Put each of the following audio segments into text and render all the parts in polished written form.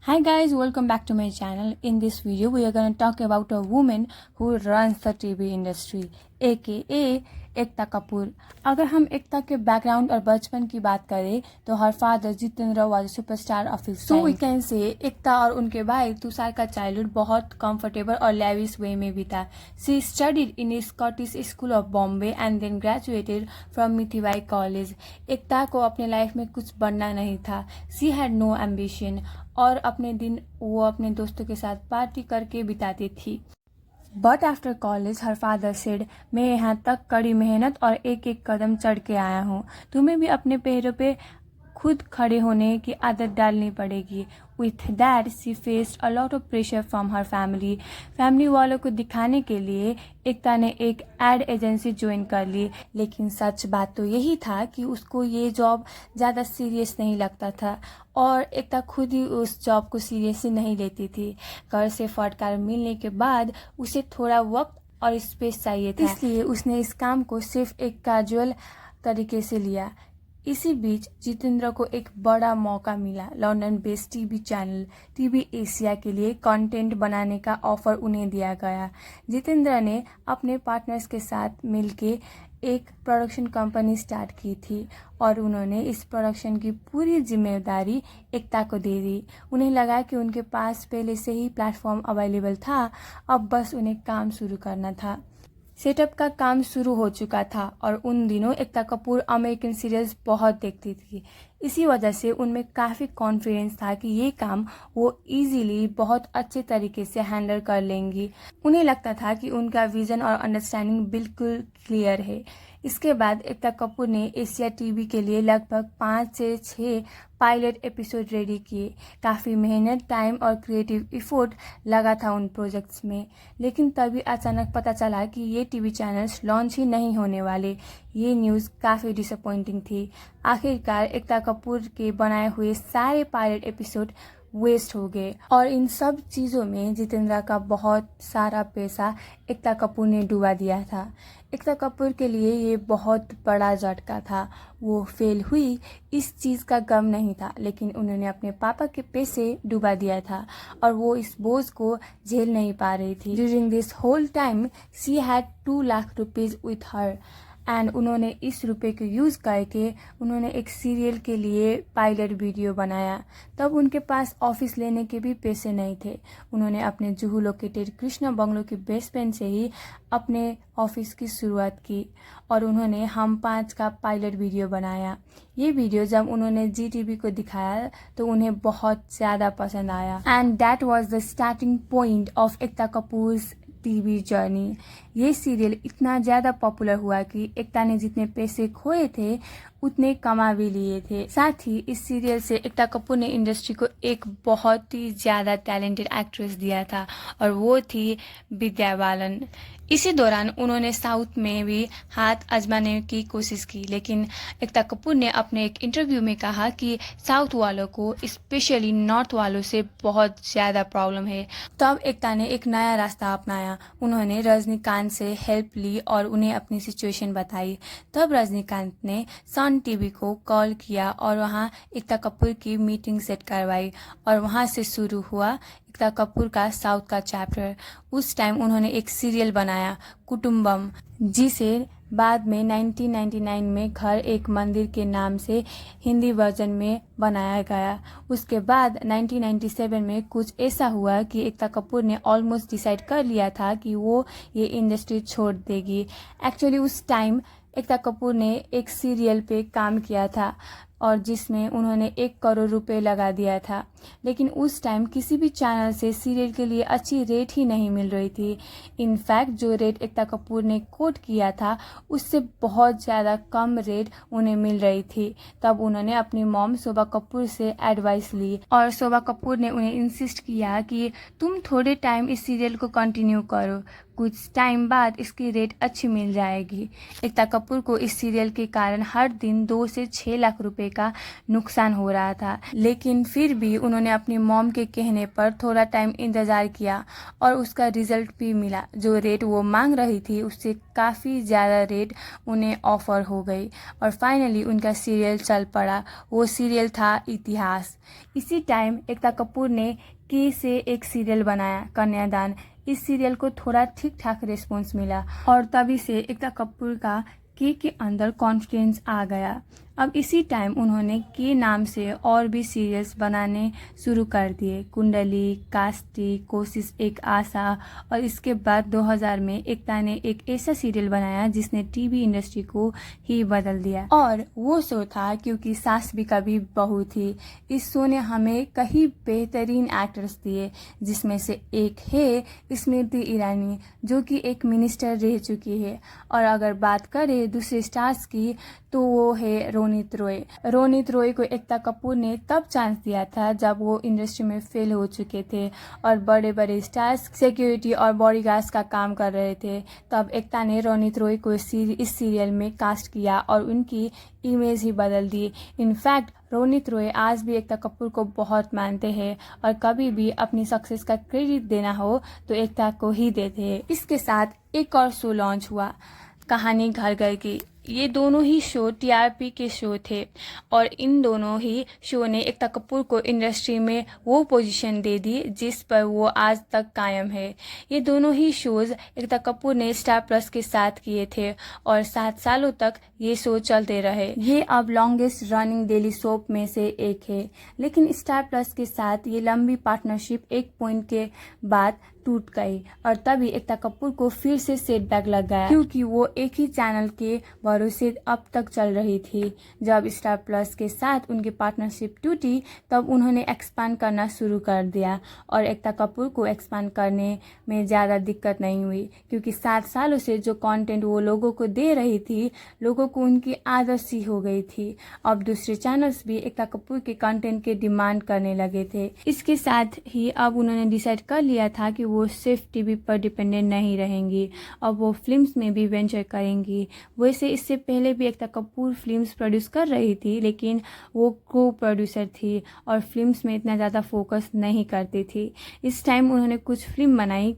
Hi guys, welcome back to my channel. In this video, we are going to talk about a woman who runs the TV industry, aka Ekta Kapoor. अगर हम एकता के background और बचपन की बात करें तो her father Jitendra was superstar of his time. So we can say Ekta और उनके भाई तुषार का चाइल्डहुड बहुत कंफर्टेबल और लेविश वे में बीता। She studied in Scottish school of Bombay and then graduated from Mithibai college. Ekta को अपने लाइफ में कुछ बनना नहीं था। शी हैड नो एम्बिशन और अपने दिन वो अपने दोस्तों के साथ पार्टी करके बिताती थी। But after college her father said, मैं यहाँ तक कड़ी मेहनत और एक एक कदम चढ़ के आया हूँ, तुम्हें भी अपने पैरों पे खुद खड़े होने की आदत डालनी पड़ेगी। With that she faced a lot of pressure from her family वालों को दिखाने के लिए एकता ने एक एड एजेंसी ज्वाइन कर ली। लेकिन सच बात तो यही था कि उसको ये जॉब ज़्यादा सीरियस नहीं लगता था और एकता खुद ही उस जॉब को सीरियसली नहीं लेती थी। घर से फटकार मिलने के बाद उसे थोड़ा वक्त और स्पेस चाहिए था, इसलिए उसने इस काम को सिर्फ एक कैजुअल तरीके से लिया। इसी बीच जितेंद्र को एक बड़ा मौका मिला। London based TV channel TV Asia के लिए कंटेंट बनाने का ऑफर उन्हें दिया गया। जितेंद्र ने अपने पार्टनर्स के साथ मिलकर एक प्रोडक्शन कंपनी स्टार्ट की थी और उन्होंने इस प्रोडक्शन की पूरी जिम्मेदारी एकता को दे दी। उन्हें लगा कि उनके पास पहले से ही प्लेटफॉर्म अवेलेबल था, अब बस उन्हें काम शुरू करना था। सेटअप का काम शुरू हो चुका था और उन दिनों एकता कपूर अमेरिकन सीरियल्स बहुत देखती थी। इसी वजह से उनमें काफ़ी कॉन्फिडेंस था कि ये काम वो इजीली बहुत अच्छे तरीके से हैंडल कर लेंगी। उन्हें लगता था कि उनका विजन और अंडरस्टैंडिंग बिल्कुल क्लियर है। इसके बाद एकता कपूर ने एशिया टीवी के लिए लगभग 5 से 6 पायलट एपिसोड रेडी किए। काफ़ी मेहनत, टाइम और क्रिएटिव इफोर्ट लगा था उन प्रोजेक्ट्स में। लेकिन तभी अचानक पता चला कि ये टीवी चैनल्स लॉन्च ही नहीं होने वाले। ये न्यूज़ काफ़ी डिसअपॉइंटिंग थी। आखिरकार एकता कपूर के बनाए हुए सारे पायलट एपिसोड वेस्ट हो गए और इन सब चीज़ों में जितेंद्र का बहुत सारा पैसा एकता कपूर ने डुबा दिया था। एकता कपूर के लिए ये बहुत बड़ा झटका था। वो फेल हुई इस चीज़ का गम नहीं था, लेकिन उन्होंने अपने पापा के पैसे डुबा दिया था और वो इस बोझ को झेल नहीं पा रही थी। During this whole time she had 2 lakh rupees with her and उन्होंने इस रुपए को यूज़ करके उन्होंने एक सीरियल के लिए पायलट वीडियो बनाया। तब उनके पास ऑफिस लेने के भी पैसे नहीं थे। उन्होंने अपने जुहू लोकेटेड कृष्णा बंगलो के बेसमेंट से ही अपने ऑफिस की शुरुआत की और उन्होंने हम 5 का पायलट वीडियो बनाया। ये वीडियो जब उन्होंने GTV को दिखाया तो उन्हें बहुत ज़्यादा पसंद आया and that was the starting point of Ekta Kapoors TV journey. ये सीरियल इतना ज़्यादा पॉपुलर हुआ कि एकता ने जितने पैसे खोए थे उतने कमा भी लिए थे। साथ ही इस सीरियल से एकता कपूर ने इंडस्ट्री को एक बहुत ही ज़्यादा टैलेंटेड एक्ट्रेस दिया था और वो थी विद्या बालन। इसी दौरान उन्होंने साउथ में भी हाथ आजमाने की कोशिश की, लेकिन एकता कपूर ने अपने एक इंटरव्यू में कहा कि साउथ वालों को स्पेशली नॉर्थ वालों से बहुत ज़्यादा प्रॉब्लम है। तब एकता ने एक नया रास्ता अपनाया। उन्होंने रजनीकांत से हेल्प ली और उन्हें अपनी सिचुएशन बताई। तब रजनीकांत ने सन टीवी को कॉल किया और वहाँ एकता कपूर की मीटिंग सेट करवाई और वहाँ से शुरू हुआ एकता कपूर का साउथ का चैप्टर। उस टाइम उन्होंने एक सीरियल बनाया कुटुंबम, जिसे बाद में 1999 में घर एक मंदिर के नाम से हिंदी वर्जन में बनाया गया। उसके बाद 1997 में कुछ ऐसा हुआ कि एकता कपूर ने ऑलमोस्ट डिसाइड कर लिया था कि वो ये इंडस्ट्री छोड़ देगी। एक्चुअली उस टाइम एकता कपूर ने एक सीरियल पे काम किया था और जिसमें उन्होंने 1 करोड़ रुपए लगा दिया था, लेकिन उस टाइम किसी भी चैनल से सीरियल के लिए अच्छी रेट ही नहीं मिल रही थी। इनफैक्ट जो रेट एकता कपूर ने कोट किया था उससे बहुत ज़्यादा कम रेट उन्हें मिल रही थी। तब उन्होंने अपनी मॉम शोभा कपूर से एडवाइस ली और शोभा कपूर ने उन्हें इंसिस्ट किया कि तुम थोड़े टाइम इस सीरियल को कंटिन्यू करो, कुछ टाइम बाद इसकी रेट अच्छी मिल जाएगी। एकता कपूर को इस सीरियल के कारण हर दिन 2 से 6 लाख रुपए का नुकसान हो रहा था, लेकिन फिर भी उन्होंने अपनी मॉम के कहने पर थोड़ा टाइम इंतज़ार किया और उसका रिजल्ट भी मिला। जो रेट वो मांग रही थी उससे काफ़ी ज़्यादा रेट उन्हें ऑफर हो गई और फाइनली उनका सीरियल चल पड़ा। वो सीरियल था इतिहास। इसी टाइम एकता कपूर ने के से एक सीरियल बनाया, कन्यादान। इस सीरियल को थोड़ा ठीक ठाक रिस्पॉन्स मिला और तभी से एकता कपूर का के अंदर कॉन्फिडेंस आ गया। अब इसी टाइम उन्होंने के नाम से और भी सीरियल्स बनाने शुरू कर दिए, कुंडली, कास्टी, कोशिश एक आशा। और इसके बाद 2000 में एकता ने एक ऐसा सीरियल बनाया जिसने टीवी इंडस्ट्री को ही बदल दिया और वो शो था क्योंकि सास भी कभी बहू थी। इस शो ने हमें कई बेहतरीन एक्टर्स दिए, जिसमें से एक है स्मृति ईरानी जो कि एक मिनिस्टर रह चुकी है। और अगर बात करें दूसरे स्टार्स की तो वो है रोनित रॉय। रोनित रॉय को एकता कपूर ने तब चांस दिया था जब वो इंडस्ट्री में फेल हो चुके थे और बड़े बड़े स्टार्स सिक्योरिटी और बॉडीगार्ड्स का काम कर रहे थे। तब एकता ने रोनित रॉय को इस सीरियल में कास्ट किया और उनकी इमेज ही बदल दी। इनफैक्ट रोनित रॉय आज भी एकता कपूर को बहुत मानते हैं और कभी भी अपनी सक्सेस का क्रेडिट देना हो तो एकता को ही देते हैं। इसके साथ एक और शो लॉन्च हुआ, कहानी घर घर की। ये दोनों ही शो टीआरपी के शो थे और इन दोनों ही शो ने एकता कपूर को इंडस्ट्री में वो पोजीशन दे दी जिस पर वो आज तक कायम है। ये दोनों ही शोज एकता कपूर ने स्टार प्लस के साथ किए थे और 7 सालों तक ये शो चलते रहे। ये अब लॉन्गेस्ट रनिंग डेली सोप में से एक है, लेकिन स्टार प्लस के साथ ये लंबी पार्टनरशिप एक पॉइंट के बाद टूट गई और तभी एकता कपूर को फिर से सेटबैक लग गया क्योंकि वो एक ही चैनल के भरोसे अब तक चल रही थी। जब स्टार प्लस के साथ उनकी पार्टनरशिप टूटी तब उन्होंने एक्सपांड करना शुरू कर दिया और एकता कपूर को एक्सपांड करने में ज़्यादा दिक्कत नहीं हुई क्योंकि 7 सालों से जो कंटेंट वो लोगों को दे रही थी, लोगों को उनकी आदत सी हो गई थी। अब दूसरे चैनल्स भी एकता कपूर के कंटेंट के डिमांड करने लगे थे। इसके साथ ही अब उन्होंने डिसाइड कर लिया था कि वो सिर्फ टीवी पर डिपेंडेंट नहीं रहेंगी, अब वो फिल्म्स में भी वेंचर करेंगी। वैसे इससे पहले भी एकता कपूर फिल्म्स प्रोड्यूस कर रही थी, लेकिन वो को प्रोड्यूसर थी और फिल्म्स में इतना ज़्यादा फोकस नहीं करती थी। इस टाइम उन्होंने कुछ फिल्म बनाई,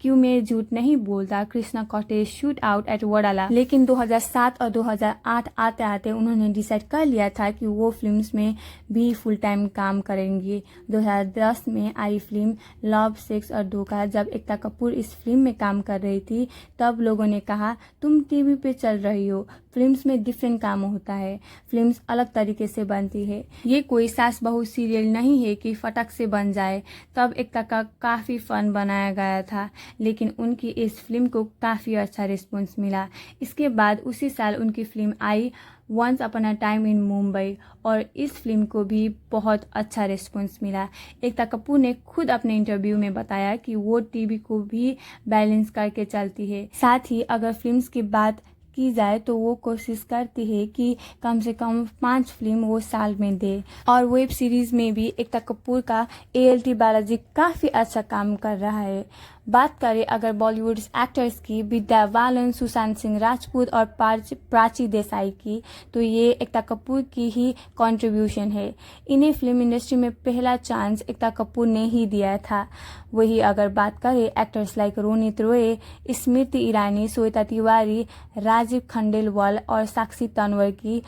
क्यों मैं झूठ नहीं बोलता, Krishna cottage, shoot out at Wadala. लेकिन 2007 और 2008 आते आते उन्होंने डिसाइड कर लिया था कि वो फिल्म्स में भी फुल टाइम काम करेंगी। 2010 में आई फिल्म लव, सेक्स और धोखा। जब एकता कपूर इस फिल्म में काम कर रही थी तब लोगों ने कहा तुम टीवी पे चल रही हो, फिल्म्स में डिफरेंट काम होता है, फिल्म्स अलग तरीके से बनती है, ये कोई सास बहू सीरियल नहीं है कि फटक से बन जाए। तब एकता का काफ़ी फन बनाया गया था, लेकिन उनकी इस फिल्म को काफ़ी अच्छा रिस्पॉन्स मिला। इसके बाद उसी साल उनकी फिल्म आई once upon a time in Mumbai और इस फिल्म को भी बहुत अच्छा रिस्पॉन्स मिला। एकता कपूर ने खुद अपने इंटरव्यू में बताया कि वो टीवी को भी बैलेंस करके चलती है। साथ ही अगर फिल्म्स की बात की जाए तो वो कोशिश करती है कि कम से कम 5 फिल्म वो साल में दे। और वेब सीरीज में भी एकता कपूर का ALT बालाजी काफ़ी अच्छा काम कर रहा है। बात करें अगर बॉलीवुड एक्टर्स की, विद्या बालन, सुशांत सिंह राजपूत और प्राची देसाई की, तो ये एकता कपूर की ही कंट्रीब्यूशन है। इन्हें फिल्म इंडस्ट्री में पहला चांस एकता कपूर ने ही दिया था। वही अगर बात करें एक्टर्स लाइक रोनित रॉय, स्मृति ईरानी, श्वेता तिवारी, राजीव खंडेलवाल और साक्षी तन्वर की,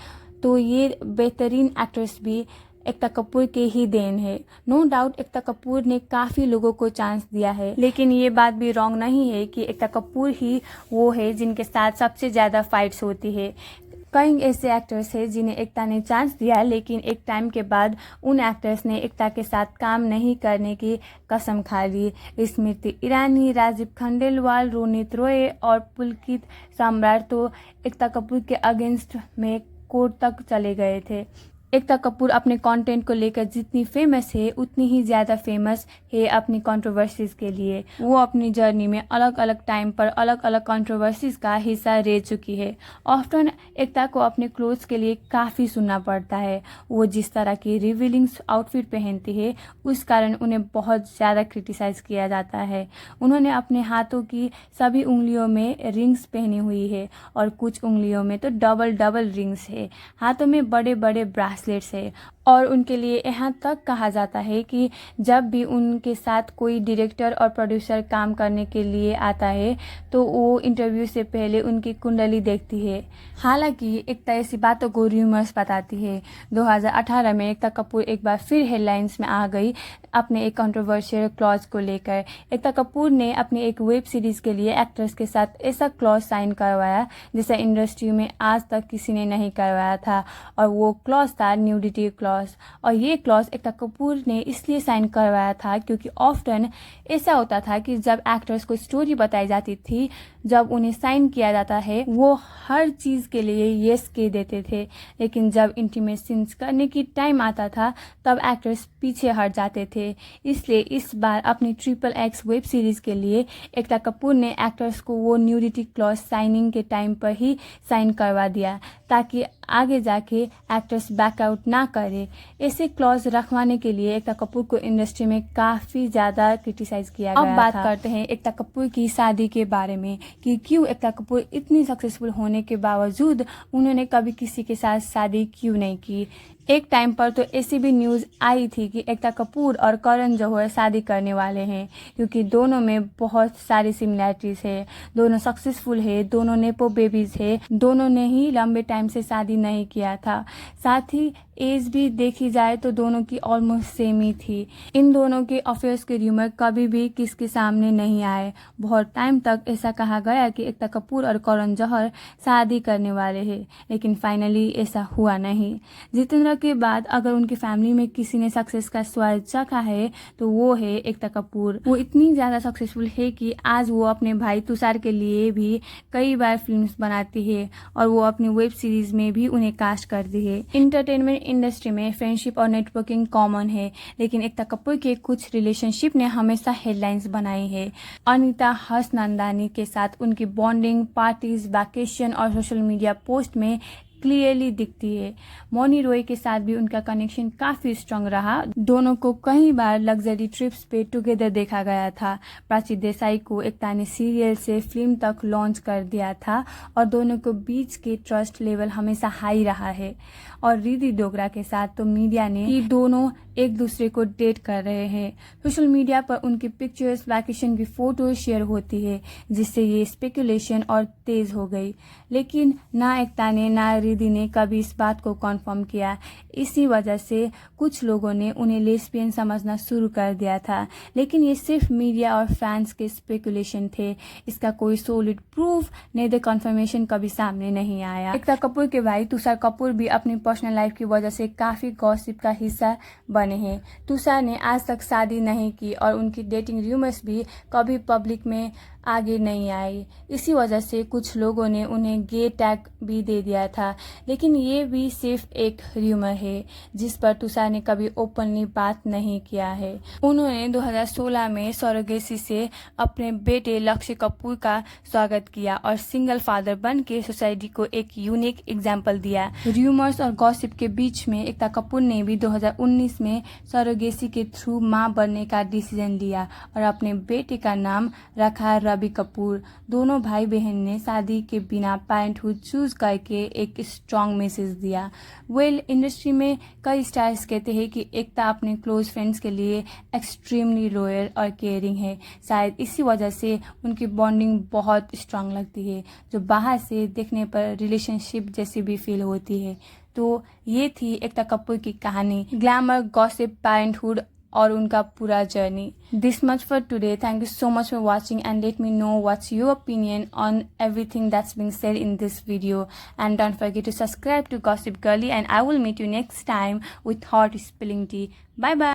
तो ये बेहतरीन एक्टर्स भी एकता कपूर के ही देन है। नो डाउट एकता कपूर ने काफ़ी लोगों को चांस दिया है, लेकिन ये बात भी रॉन्ग नहीं है कि एकता कपूर ही वो है जिनके साथ सबसे ज़्यादा फाइट्स होती है। कई ऐसे एक्टर्स हैं जिन्हें एकता ने चांस दिया, लेकिन एक टाइम के बाद उन एक्टर्स ने एकता के साथ काम नहीं करने की कसम खा ली। स्मृति ईरानी, राजीव खंडेलवाल, रोनित रॉय और पुलकित सम्राट तो एकता कपूर के अगेंस्ट में कोर्ट तक चले गए थे। एकता कपूर अपने कंटेंट को लेकर जितनी फेमस है उतनी ही ज़्यादा फेमस है अपनी कंट्रोवर्सीज़ के लिए। वो अपनी जर्नी में अलग अलग टाइम पर अलग अलग कंट्रोवर्सीज़ का हिस्सा रह चुकी है। ऑफ्टन एकता को अपने क्लोथ्स के लिए काफ़ी सुनना पड़ता है। वो जिस तरह की रिवीलिंग आउटफिट पहनती है उस कारण उन्हें बहुत ज़्यादा क्रिटिसाइज़ किया जाता है। उन्होंने अपने हाथों की सभी उंगलियों में रिंग्स पहनी हुई है और कुछ उंगलियों में तो डबल रिंग्स है। हाथों में बड़े बड़े ब्रेसलेट्स है और उनके लिए यहाँ तक कहा जाता है कि जब भी उनके साथ कोई डायरेक्टर और प्रोड्यूसर काम करने के लिए आता है तो वो इंटरव्यू से पहले उनकी कुंडली देखती है। हालांकि एकता ऐसी बातों को रूमर्स बताती है। 2018 में एकता कपूर एक बार फिर हेडलाइंस में आ गई अपने एक कंट्रोवर्शियल क्लॉज को लेकर। एकता कपूर ने अपनी एक वेब सीरीज़ के लिए एक्ट्रेस के साथ ऐसा क्लॉज साइन करवाया जिसे इंडस्ट्री में आज तक किसी ने नहीं करवाया था और वो क्लॉज था न्यूडिटी क्लॉज। और ये क्लॉज एकता कपूर ने इसलिए साइन करवाया था क्योंकि ऑफ्टन ऐसा होता था कि जब एक्टर्स को स्टोरी बताई जाती थी, जब उन्हें साइन किया जाता है वो हर चीज़ के लिए येस कह देते थे, लेकिन जब इंटीमेट सीन्स करने की टाइम आता था तब एक्टर्स पीछे हट जाते थे। इसलिए इस बार अपनी XXX वेब सीरीज़ के लिए एकता कपूर ने एक्टर्स को वो न्यूडिटी क्लॉज साइनिंग के टाइम पर ही साइन करवा दिया ताकि आगे जाके एक्टर्स बैकआउट ना करे। ऐसे क्लॉज रखवाने के लिए एकता कपूर को इंडस्ट्री में काफ़ी ज़्यादा क्रिटिसाइज किया गया था। अब बात करते हैं एकता कपूर की शादी के बारे में कि क्यों एकता कपूर इतनी सक्सेसफुल होने के बावजूद उन्होंने कभी किसी के साथ शादी क्यों नहीं की। एक टाइम पर तो ऐसी भी न्यूज़ आई थी कि एकता कपूर और करण जौहर शादी करने वाले हैं क्योंकि दोनों में बहुत सारी सिमिलैरिटीज़ है, दोनों सक्सेसफुल है, दोनों नेपो बेबीज़ है, दोनों ने ही लंबे टाइम से शादी नहीं किया था। साथ ही एज भी देखी जाए तो दोनों की ऑलमोस्ट सेम ही थी। इन दोनों के अफेयर्स के र्यूमर कभी भी किसके सामने नहीं आए। बहुत टाइम तक ऐसा कहा गया कि एकता कपूर और करण जौहर शादी करने वाले हैं, लेकिन फाइनली ऐसा हुआ नहीं। जितेंद्र के बाद अगर उनकी फैमिली में किसी ने सक्सेस का स्वाद चखा है तो वो है एकता कपूर। वो इतनी ज़्यादा सक्सेसफुल है कि आज वो अपने भाई तुषार के लिए भी कई बार फिल्म्स बनाती है और वो अपनी वेब सीरीज में भी उन्हें कास्ट करती है। इंटरटेनमेंट इंडस्ट्री में फ्रेंडशिप और नेटवर्किंग कॉमन है, लेकिन एकता कपूर के कुछ रिलेशनशिप ने हमेशा हेडलाइंस बनाई है। अनीता हसनंदानी के साथ उनकी बॉन्डिंग पार्टीज, वैकेशन और सोशल मीडिया पोस्ट में क्लियरली दिखती है। मौनी रॉय के साथ भी उनका कनेक्शन काफ़ी स्ट्रांग रहा। दोनों को कई बार लग्जरी ट्रिप्स पे टुगेदर देखा गया था। प्राची देसाई को एकता ने सीरियल से फिल्म तक लॉन्च कर दिया था और दोनों को बीच के ट्रस्ट लेवल हमेशा हाई रहा है। और रिद्धि डोगरा के साथ तो मीडिया ने कि दोनों एक दूसरे को डेट कर रहे हैं। सोशल मीडिया पर उनकी पिक्चर्स, वैकेशन की फोटो शेयर होती है जिससे ये स्पेकुलेशन और तेज हो गई, लेकिन ना एकता ने ना रिद्धि ने कभी इस बात को कंफर्म किया। इसी वजह से कुछ लोगों ने उन्हें लेस्बियन समझना शुरू कर दिया था, लेकिन ये सिर्फ मीडिया और फैंस के स्पेकुलेशन थे। इसका कोई सॉलिड प्रूफ नहीं दे कंफर्मेशन कभी सामने नहीं आया। एकता कपूर के भाई तुषार कपूर भी अपनी पर्सनल लाइफ की वजह से काफ़ी गॉसिप का हिस्सा बने हैं। तुषार ने आज तक शादी नहीं की और उनकी डेटिंग रूमर्स भी कभी पब्लिक में आगे नहीं आई। इसी वजह से कुछ लोगों ने उन्हें गे टैग भी दे दिया था, लेकिन ये भी सिर्फ एक रूमर है जिस पर तुषार ने कभी ओपनली बात नहीं किया है। उन्होंने 2016 में सरोगेसी से अपने बेटे लक्ष्य कपूर का स्वागत किया और सिंगल फादर बन के सोसाइटी को एक यूनिक एग्जाम्पल दिया। रूमर्स और गॉसिप के बीच में एकता कपूर ने भी 2019 में सरोगेसी के थ्रू मां बनने का डिसीजन लिया और अपने बेटे का नाम रखा रवि कपूर। दोनों भाई बहन ने शादी के बिना पेरेंटहुड चूज करके एक स्ट्रॉन्ग मैसेज दिया। इंडस्ट्री में कई स्टार्स कहते हैं कि एकता अपने क्लोज फ्रेंड्स के लिए एक्सट्रीमली लॉयल और केयरिंग है। शायद इसी वजह से उनकी बॉन्डिंग बहुत स्ट्रांग लगती है, जो बाहर से देखने पर रिलेशनशिप जैसी भी फील होती है। तो ये थी एकता कपूर की कहानी, ग्लैमर, गॉसिप, पेरेंटहुड और उनका पूरा journey. This much for today. Thank you so much for watching and let me know what's your opinion on everything that's being said in this video. And don't forget to subscribe to Gossip Girly and I will meet you next time with hot spilling tea. Bye bye.